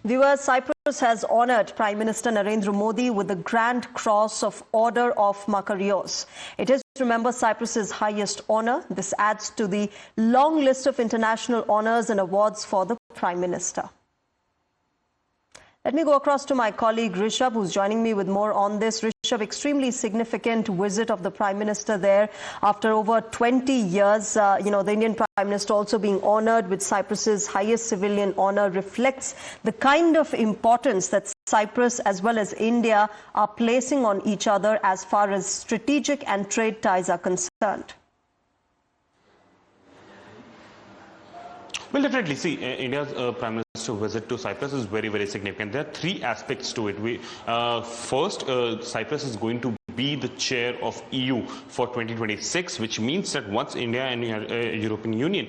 Viewers, Cyprus has honoured Prime Minister Narendra Modi with the Grand Cross of Order of Makarios. It is, remember, Cyprus's highest honour. This adds to the long list of international honours and awards for the Prime Minister. Let me go across to my colleague Rishabh, who's joining me with more on this. Rishabh, extremely significant visit of the Prime Minister there after over 20 years. The Indian Prime Minister also being honoured with Cyprus's highest civilian honour reflects the kind of importance that Cyprus as well as India are placing on each other as far as strategic and trade ties are concerned. Well, definitely. See, India's Prime Minister visit to Cyprus is very, very significant. There are three aspects to it. First, Cyprus is going to be the chair of EU for 2026, which means that once India and European Union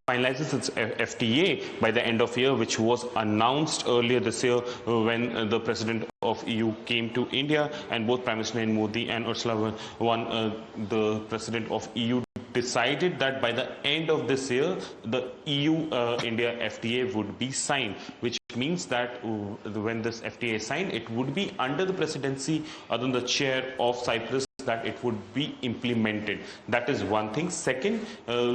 finalizes its FTA by the end of year, which was announced earlier this year when the President of EU came to India, and both Prime Minister Narendra Modi and Ursula von der Leyen, the President of EU, decided that by the end of this year, the EU-India FTA would be signed, which means that when this FTA is signed, it would be under the presidency, other than the chair of Cyprus, that it would be implemented. That is one thing. Second,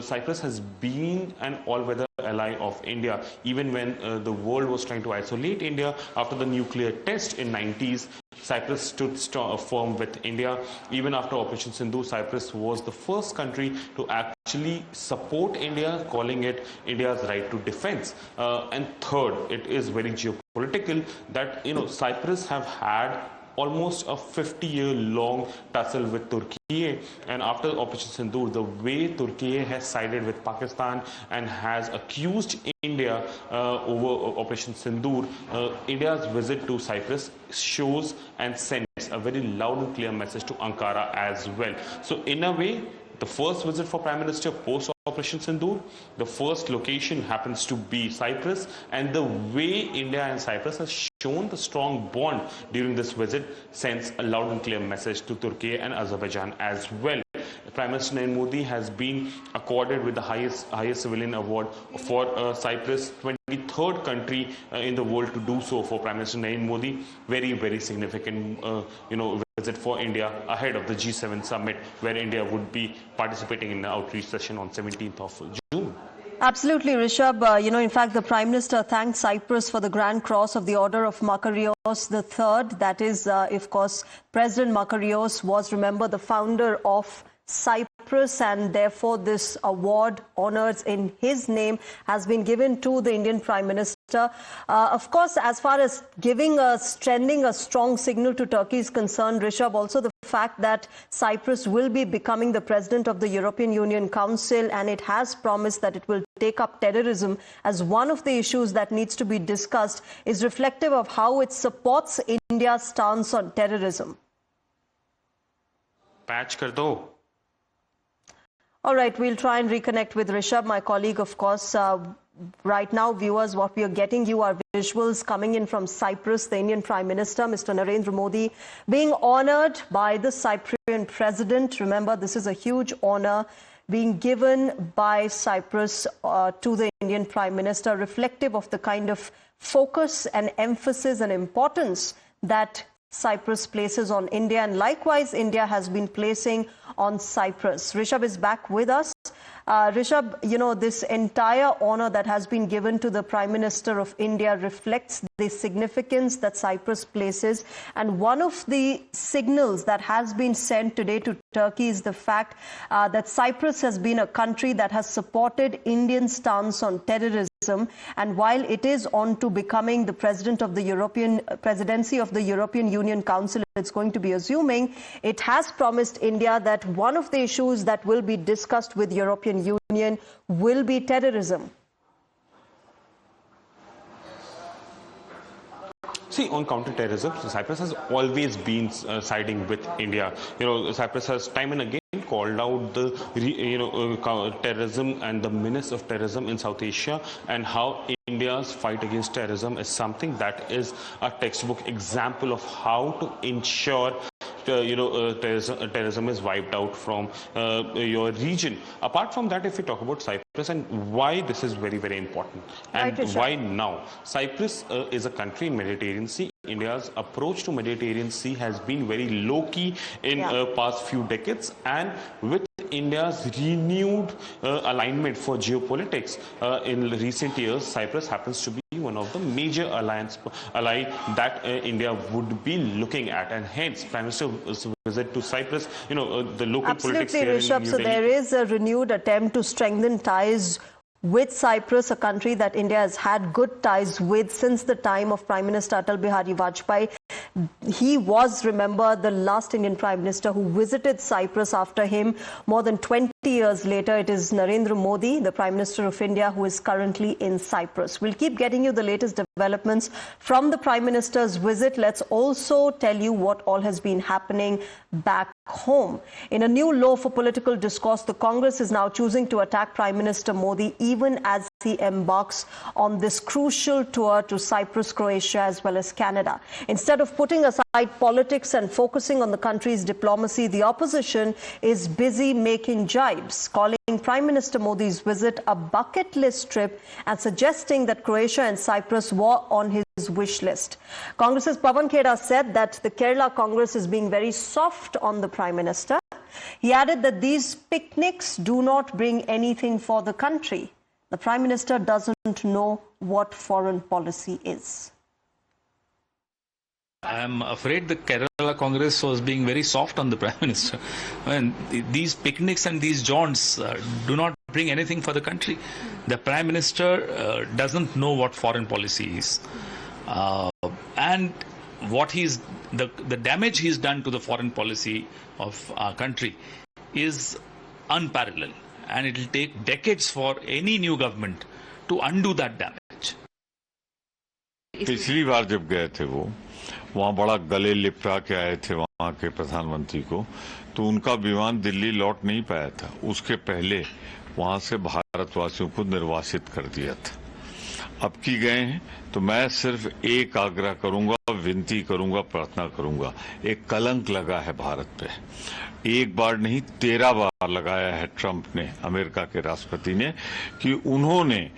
Cyprus has been an all-weather ally of India. Even when the world was trying to isolate India after the nuclear test in 90s, Cyprus stood firm with India. Even after Operation Sindhu, Cyprus was the first country to actually support India, calling it India's right to defense. And third, it is very geopolitical that Cyprus have had almost a 50-year-long tussle with Turkey, and after Operation Sindoor, the way Turkey has sided with Pakistan and has accused India over Operation Sindoor, India's visit to Cyprus shows and sends a very loud and clear message to Ankara as well. So in a way, the first visit for Prime Minister post Operation Sindoor, the first location happens to be Cyprus, and the way India and Cyprus has shown the strong bond during this visit sends a loud and clear message to Turkey and Azerbaijan as well. Prime Minister Narendra Modi has been accorded with the highest civilian award for Cyprus, 23rd country in the world to do so for Prime Minister Narendra Modi. Very, very significant, visit for India ahead of the G7 summit, where India would be participating in the outreach session on 17th of June. Absolutely, Rishabh. In fact, the Prime Minister thanked Cyprus for the Grand Cross of the Order of Makarios III. That is, of course, President Makarios was, remember, the founder of Cyprus, and therefore this award honours in his name has been given to the Indian Prime Minister. Of course, as far as sending a strong signal to Turkey is concerned, Rishabh, also the fact that Cyprus will be becoming the president of the European Union Council, and it has promised that it will take up terrorism as one of the issues that needs to be discussed, is reflective of how it supports India's stance on terrorism. Patch kar do. All right, we'll try and reconnect with Rishabh, my colleague, of course. Right now, viewers, what we are getting you are visuals coming in from Cyprus, the Indian Prime Minister, Mr. Narendra Modi, being honoured by the Cypriot President. Remember, this is a huge honour being given by Cyprus to the Indian Prime Minister, reflective of the kind of focus and emphasis and importance that Cyprus places on India, and likewise India has been placing on Cyprus. Rishabh is back with us. Rishabh, this entire honour that has been given to the Prime Minister of India reflects the significance that Cyprus places. And one of the signals that has been sent today to Turkey is the fact that Cyprus has been a country that has supported Indian stance on terrorism. And while it is on to becoming the president of the presidency of the European Union Council, it's going to be assuming, it has promised India that one of the issues that will be discussed with European Union will be terrorism. See, on counter-terrorism, Cyprus has always been siding with India. Cyprus has time and again called out the terrorism and the menace of terrorism in South Asia, and how India's fight against terrorism is something that is a textbook example of how to ensure terrorism is wiped out from your region. Apart from that, if we talk about Cyprus and why this is very, very important and why now, Cyprus is a country in Mediterranean Sea. India's approach to Mediterranean Sea has been very low-key in past few decades, and with India's renewed alignment for geopolitics in recent years, Cyprus happens to be one of the major ally that India would be looking at, and hence Prime Minister's visit to Cyprus, the local politics here in New Delhi. So there is a renewed attempt to strengthen ties with Cyprus, a country that India has had good ties with since the time of Prime Minister Atal Bihari Vajpayee. He was, remember, the last Indian Prime Minister who visited Cyprus after him. More than 20 years later, it is Narendra Modi, the Prime Minister of India, who is currently in Cyprus. We'll keep getting you the latest developments from the Prime Minister's visit. Let's also tell you what all has been happening back home. In a new law for political discourse, the Congress is now choosing to attack Prime Minister Modi even as he embarks on this crucial tour to Cyprus, Croatia, as well as Canada. Instead of putting aside politics and focusing on the country's diplomacy, the opposition is busy making jibes, calling Prime Minister Modi's visit a bucket list trip and suggesting that Croatia and Cyprus were on his wish list. Congress's Pawan Khera said that the Kerala Congress is being very soft on the Prime Minister. He added that these picnics do not bring anything for the country. The Prime Minister doesn't know what foreign policy is. I am afraid the Kerala Congress was being very soft on the Prime Minister. These picnics and these jaunts do not bring anything for the country. The Prime Minister doesn't know what foreign policy is. And what the damage he's done to the foreign policy of our country is unparalleled. And it will take decades for any new government to undo that damage. पिछली बार जब गए थे वो वहाँ बड़ा गले लिपटा के आए थे वहाँ के प्रधानमंत्री को, तो उनका विमान दिल्ली लौट नहीं पाया था। उसके पहले वहाँ से भारतवासियों को निर्वासित कर दिया था। अब की गए हैं तो मैं सिर्फ एक आग्रह करूंगा, विनती करूंगा, प्रार्थना करूंगा। एक कलंक लगा है भारत पे, एक बार नहीं 13 बार लगाया है ट्रंप ने, अमेरिका के राष्ट्रपति ने, कि उन्होंने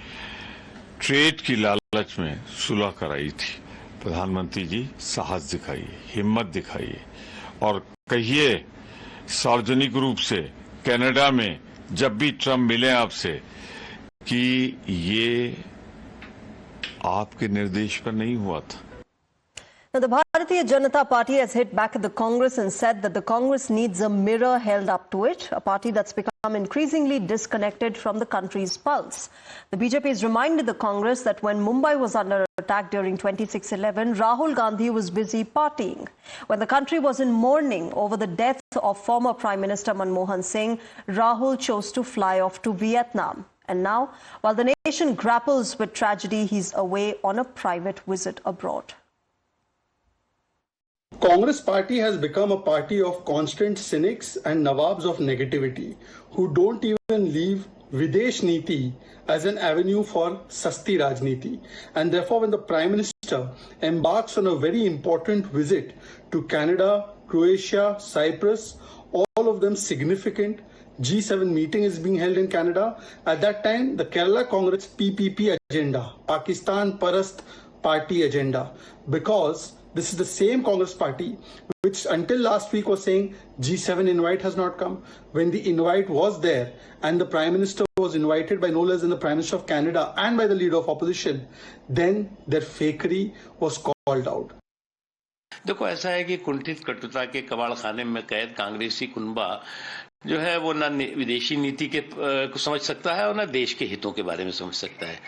ट्रेड की लालच में सुलह कराई थी। प्रधानमंत्री जी साहस दिखाइए, हिम्मत दिखाइए और कहिए सार्वजनिक रूप से कनाडा में जब भी ट्रंप मिले आपसे कि ये आपके निर्देश पर नहीं हुआ था। Now, the Bharatiya Janata Party has hit back at the Congress and said that the Congress needs a mirror held up to it, a party that's become increasingly disconnected from the country's pulse. The BJP has reminded the Congress that when Mumbai was under attack during 26/11, Rahul Gandhi was busy partying. When the country was in mourning over the death of former Prime Minister Manmohan Singh, Rahul chose to fly off to Vietnam. And now, while the nation grapples with tragedy, he's away on a private visit abroad. Congress party has become a party of constant cynics and nawabs of negativity who don't even leave Videsh Niti as an avenue for Sasti Rajniti. And therefore, when the Prime Minister embarks on a very important visit to Canada, Croatia, Cyprus, all of them significant, G7 meeting is being held in Canada. At that time, the Kerala Congress PPP agenda, Pakistan Parast Party agenda, because this is the same Congress party which until last week was saying G7 invite has not come. When the invite was there and the Prime Minister was invited by no less than the Prime Minister of Canada and by the leader of opposition, then their fakery was called out. देखो ऐसा है कि कुंठित कटुता के कबाड़ खाने में कैद कांग्रेसी कुनबा जो है वो ना विदेशी नीति के को समझ सकता है और ना देश के हितों के बारे में समझ सकता है।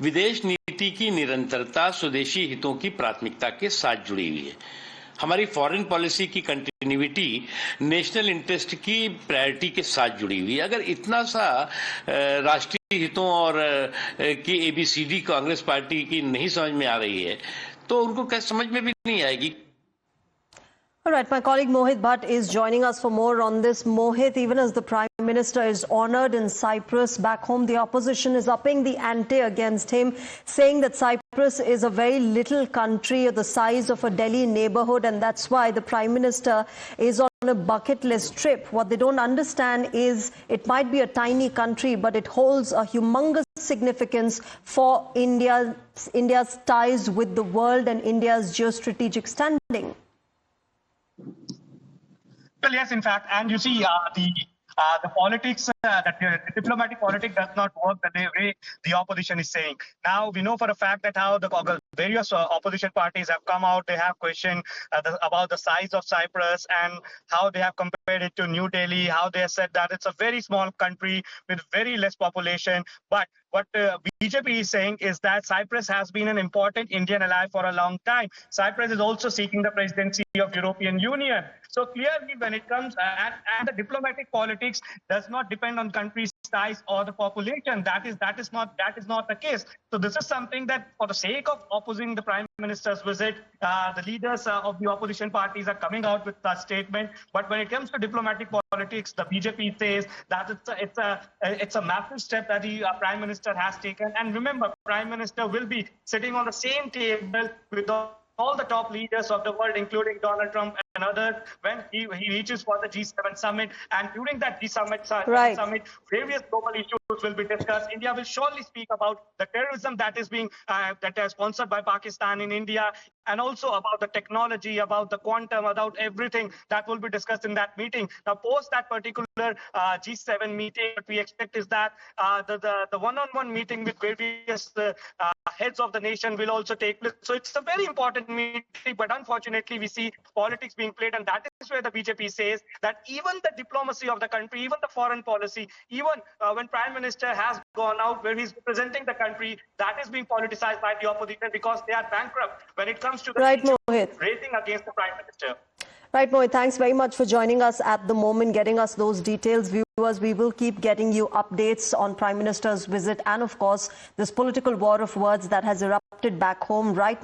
विदेश नीति की निरंतरता स्वदेशी हितों की प्राथमिकता के साथ जुड़ी हुई है। हमारी फॉरेन पॉलिसी की कंटिन्यूटी नेशनल इंटरेस्ट की प्रायोरिटी के साथ जुड़ी हुई है। अगर इतना सा राष्ट्रीय हितों और की ABCD कांग्रेस पार्टी की नहीं समझ में आ रही है तो उनको क्या समझ में भी नहीं आएगी। All right, my colleague Mohit Bhatt is joining us for more on this. Mohit, even as the Prime Minister is honored in Cyprus. Back home, the opposition is upping the ante against him, saying that Cyprus is a very little country the size of a Delhi neighborhood, and that's why the Prime Minister is on a bucket list trip. What they don't understand is it might be a tiny country, but it holds a humongous significance for India's ties with the world and India's geostrategic standing. Well, yes, in fact, and you see the politics, the diplomatic politics does not work the way the opposition is saying. Now, we know for a fact that how the various opposition parties have come out, they have questioned about the size of Cyprus and how they have compared it to New Delhi, how they have said that it's a very small country with very less population. But what BJP is saying is that Cyprus has been an important Indian ally for a long time. Cyprus is also seeking the presidency of European Union. So clearly, when it comes and the diplomatic politics does not depend on country size or the population. That is not the case. So this is something that, for the sake of opposing the Prime Minister's visit, the leaders of the opposition parties are coming out with that statement. But when it comes to diplomatic politics, the BJP says that it's a massive step that the Prime Minister has taken. And remember, Prime Minister will be sitting on the same table with all the top leaders of the world, including Donald Trump and others, when he reaches for the G7 summit. And during that G7 summit, various global issues will be discussed. India will surely speak about the terrorism that is being sponsored by Pakistan in India, and also about the technology, about the quantum, about everything that will be discussed in that meeting. Now, post that particular G7 meeting, what we expect is that the one-on-one meeting with various heads of the nation will also take place. So it's a very important meeting, but unfortunately, we see politics being played, and that is where the BJP says that even the diplomacy of the country, even the foreign policy, even when Prime Minister has gone out where he's representing the country, that is being politicized by the opposition because they are bankrupt when it comes to the raising against the Prime Minister. Right, Mohit, thanks very much for joining us at the moment, getting us those details. Viewers, we will keep getting you updates on Prime Minister's visit and, of course, this political war of words that has erupted back home right now.